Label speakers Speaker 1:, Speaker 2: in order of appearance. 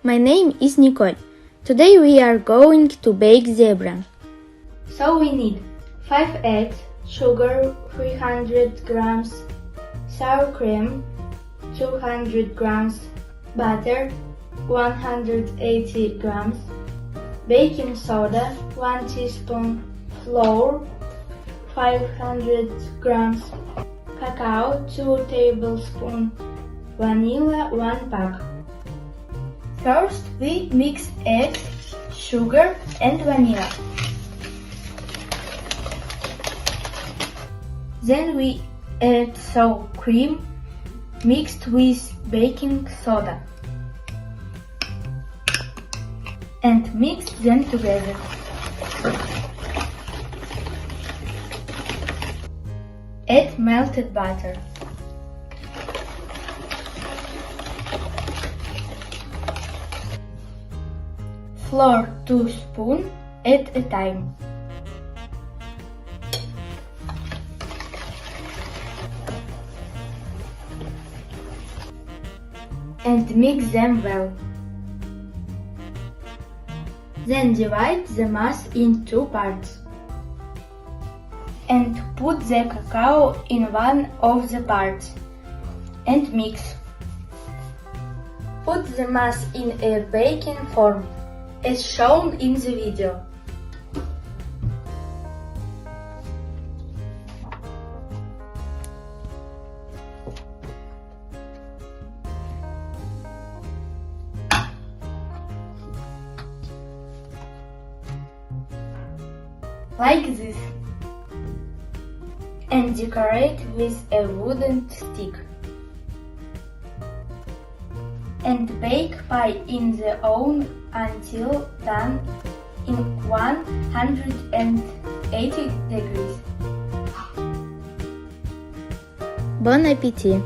Speaker 1: My name is Nicole. Today we are going to bake zebra. So we need 5 eggs, sugar 300 grams, sour cream 200 grams, butter 180 grams, baking soda 1 teaspoon, flour 500 grams, cacao 2 tablespoons, vanilla 1 pack. First we mix eggs, sugar and vanilla. Then we add sour cream mixed with baking soda and mix them together. Add melted butter. Flour 2 spoons at a time. And mix them well. Then divide the mass in 2 parts. And put the cacao in one of the parts. And mix. Put the mass in a baking form, as shown in the video. Like this. And decorate with a wooden stick. And bake pie in the oven until done in 180 degrees. Bon appétit!